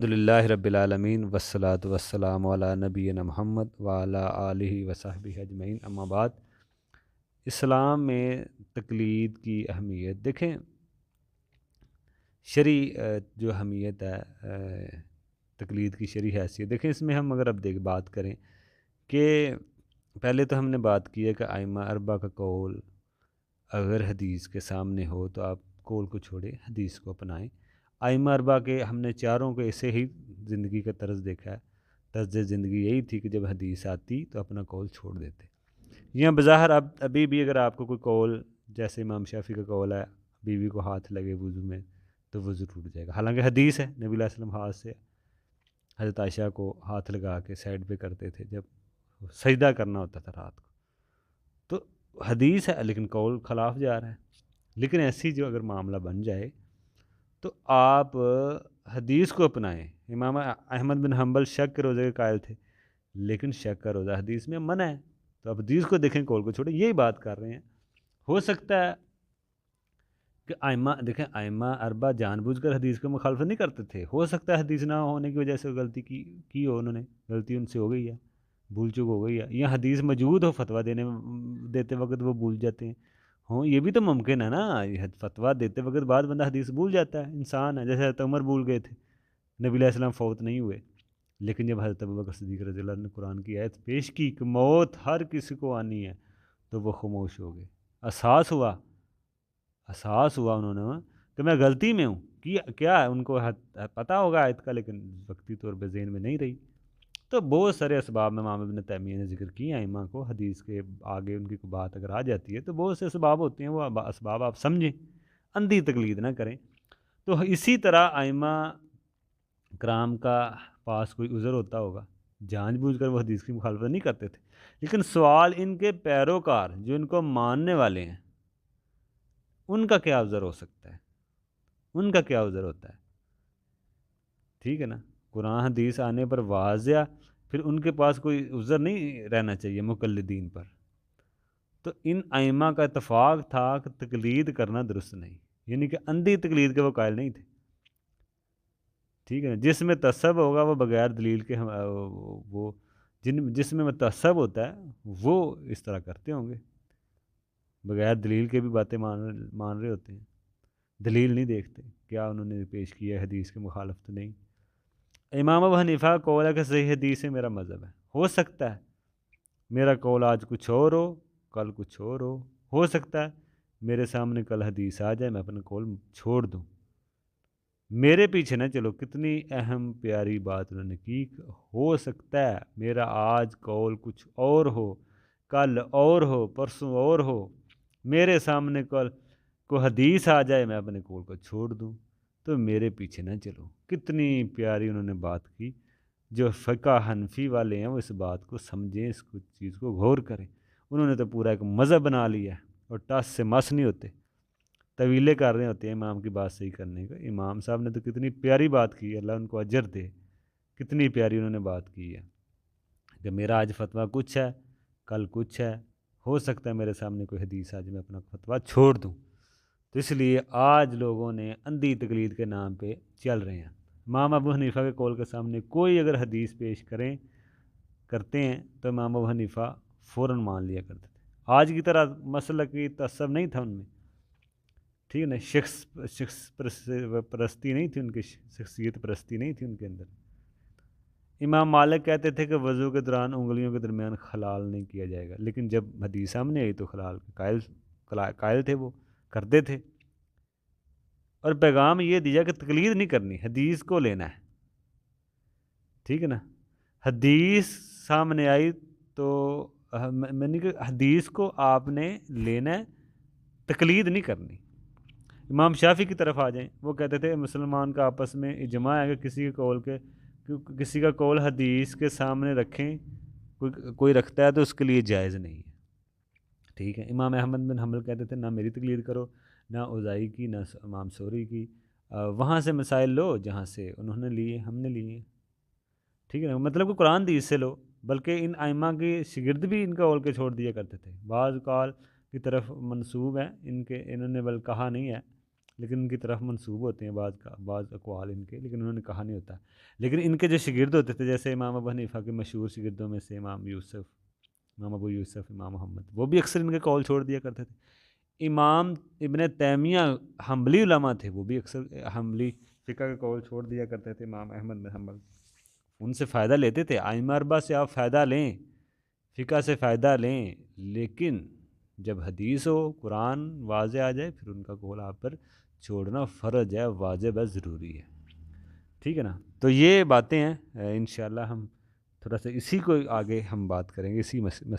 الحمدللہ رب العالمین والصلاة والسلام علی نبینا محمد وعلی آلہ وصحبہ اجمعین، اما بعد۔ اسلام میں تقلید کی اہمیت دیکھیں، شرعی جو اہمیت ہے تقلید کی شرعی حیثیت دیکھیں، اس میں ہم اگر اب بات کریں کہ پہلے تو ہم نے بات کی ہے کہ ائمہ اربعہ کا قول اگر حدیث کے سامنے ہو تو آپ قول کو چھوڑیں، حدیث کو اپنائیں۔ ائمہ اربعہ کے ہم نے چاروں کو ایسے ہی زندگی کا طرز دیکھا ہے، طرز زندگی یہی تھی کہ جب حدیث آتی تو اپنا قول چھوڑ دیتے۔ یہاں بظاہر ابھی بھی اگر آپ کو کوئی قول، جیسے امام شافعی کا قول ہے بیوی کو ہاتھ لگے وضو میں تو وضو ٹوٹ جائے گا، حالانکہ حدیث ہے نبی علیہ السلام ہاتھ سے حضرت عائشہ کو ہاتھ لگا کے سائڈ پہ کرتے تھے جب سجدہ کرنا ہوتا تھا رات کو، تو حدیث ہے لیکن قول خلاف جا رہا ہے۔ لیکن ایسی جو اگر معاملہ بن جائے تو آپ حدیث کو اپنائیں۔ امام احمد بن حنبل شک کے روزے کے قائل تھے، لیکن شک کا روزہ حدیث میں منع ہے، تو آپ حدیث کو دیکھیں، قول کو چھوڑیں، یہی بات کر رہے ہیں۔ ہو سکتا ہے کہ دیکھیں ائمہ اربعہ جان بوجھ کر حدیث کو مخالفت نہیں کرتے تھے، ہو سکتا ہے حدیث نہ ہونے کی وجہ سے غلطی کی ہو، انہوں نے غلطی ان سے ہو گئی ہے، بھول چک ہو گئی ہے، یا حدیث موجود ہو فتویٰ دیتے وقت وہ بھول جاتے ہیں ہوں، یہ بھی تو ممکن ہے نا، فتویٰ دیتے وقت بعد بندہ حدیث بھول جاتا ہے، انسان ہے، جیسے حضرت عمر بھول گئے تھے، نبی علیہ السلام فوت نہیں ہوئے، لیکن جب حضرت ابوبکر صدیق رضی اللہ عنہ نے قرآن کی آیت پیش کی کہ موت ہر کسی کو آنی ہے تو وہ خاموش ہو گئے۔ احساس ہوا انہوں نے کہ میں غلطی میں ہوں، کیا ہے ان کو پتہ ہوگا آیت کا، لیکن وقتی طور پہ ذہن میں نہیں رہی۔ تو بہت سارے اسباب میں امام ابن تیمیہ نے ذکر کیے ہیں، ائمہ کو حدیث کے آگے ان کی کوئی بات اگر آ جاتی ہے تو بہت سے اسباب ہوتے ہیں، وہ اسباب آپ سمجھیں، اندھی تقلید نہ کریں۔ تو اسی طرح ائمہ کرام کا پاس کوئی عذر ہوتا ہوگا، جان بوجھ کر وہ حدیث کی مخالفت نہیں کرتے تھے، لیکن سوال ان کے پیروکار جو ان کو ماننے والے ہیں ان کا کیا عذر ہو سکتا ہے، ان کا کیا عذر ہوتا ہے، ٹھیک ہے نا؟ قرآن حدیث آنے پر واضح پھر ان کے پاس کوئی عذر نہیں رہنا چاہیے مقلدین پر۔ تو ان ائمہ کا اتفاق تھا کہ تقلید کرنا درست نہیں، یعنی کہ اندھی تقلید کے وہ قائل نہیں تھے، ٹھیک ہے نا؟ جس میں تعصب ہوگا وہ بغیر دلیل کے وہ جس میں تعصب ہوتا ہے وہ اس طرح کرتے ہوں گے، بغیر دلیل کے بھی باتیں مان رہے ہوتے ہیں، دلیل نہیں دیکھتے کیا انہوں نے پیش کیا ہے، حدیث کے مخالف تو نہیں۔ امام ابو حنیفہ کا قول ہے کہ صحیح حدیث سے میرا مذہب ہے، ہو سکتا ہے میرا قول آج کچھ اور ہو، کل کچھ اور ہو سکتا ہے میرے سامنے کل حدیث آ جائے میں اپنا قول چھوڑ دوں، میرے پیچھے نہ چلو۔ کتنی اہم پیاری بات انہوں نے کی، ہو سکتا ہے میرا آج قول کچھ اور ہو، کل اور ہو، پرسوں اور ہو، میرے سامنے کل کو حدیث آ جائے میں اپنے قول کو چھوڑ دوں، تو میرے پیچھے نہ چلو۔ کتنی پیاری انہوں نے بات کی، جو فقہ حنفی والے ہیں وہ اس بات کو سمجھیں، اس چیز کو غور کریں۔ انہوں نے تو پورا ایک مذہب بنا لیا ہے اور ٹس سے مس نہیں ہوتے، طویلے کر رہے ہوتے ہیں امام کی بات صحیح کرنے کا۔ امام صاحب نے تو کتنی پیاری بات کی ہے، اللہ ان کو اجر دے، کتنی پیاری انہوں نے بات کی ہے کہ میرا آج فتویٰ کچھ ہے، کل کچھ ہے، ہو سکتا ہے میرے سامنے کوئی حدیث آج میں اپنا فتویٰ چھوڑ دوں۔ تو اس لیے آج لوگوں نے اندھی تقلید کے نام پہ چل رہے ہیں۔ امام ابو حنیفہ کے قول کے سامنے کوئی اگر حدیث پیش کرتے ہیں تو امام ابو حنیفہ فوراً مان لیا کرتے تھے، آج کی طرح مسئلہ کی تعصب نہیں تھا ان میں، ٹھیک ہے نا؟ شخص پرستی نہیں تھی ان کی، شخصیت پرستی نہیں تھی ان کے اندر۔ امام مالک کہتے تھے کہ وضو کے دوران انگلیوں کے درمیان خلال نہیں کیا جائے گا، لیکن جب حدیث سامنے آئی تو خلال قائل تھے، وہ کرتے تھے، اور پیغام یہ دیا کہ تقلید نہیں کرنی، حدیث کو لینا ہے، ٹھیک ہے نا؟ حدیث سامنے آئی تو میں نے کہ حدیث کو آپ نے لینا ہے، تقلید نہیں کرنی۔ امام شافعی کی طرف آ جائیں، وہ کہتے تھے مسلمان کا آپس میں اجماع ہے کہ کسی کا قول حدیث کے سامنے رکھیں، کوئی رکھتا ہے تو اس کے لیے جائز نہیں ہے، ٹھیک ہے۔ امام احمد بن حنبل کہتے تھے نہ میری تقلید کرو، نہ اوزائی کی، نہ امام ثوری کی، وہاں سے مسائل لو جہاں سے انہوں نے لیے ہم نے لیے، ٹھیک ہے نا؟ مطلب کہ قرآن حدیث سے لو، بلکہ ان ائمہ کے شاگرد بھی ان کا اول کے چھوڑ دیا کرتے تھے، بعض قال کی طرف منسوب ہے انہوں نے بل کہا نہیں ہے لیکن ان کی طرف منسوب ہوتے ہیں بعض اقوال ان کے، لیکن انہوں نے کہا نہیں ہوتا۔ لیکن ان کے جو شاگرد ہوتے تھے، جیسے امام ابو حنیفہ کے مشہور شاگردوں میں سے امام ابو یوسف، امام محمد، وہ بھی اکثر ان کے قول چھوڑ دیا کرتے تھے۔ امام ابن تیمیہ حنبلی علماء تھے، وہ بھی اکثر حنبلی فقہ کا قول چھوڑ دیا کرتے تھے۔ امام احمد بن حنبل ان سے فائدہ لیتے تھے، ائمہ اربعہ سے آپ فائدہ لیں، فقہ سے فائدہ لیں، لیکن جب حدیث ہو، قرآن واضح آ جائے، پھر ان کا قول آپ پر چھوڑنا فرض ہے، واجب ہے، ضروری ہے۔ ٹھیک ہے نا؟ تو یہ باتیں ہیں، انشاءاللہ ہم تھوڑا سا اسی کو آگے ہم بات کریں گے، اسی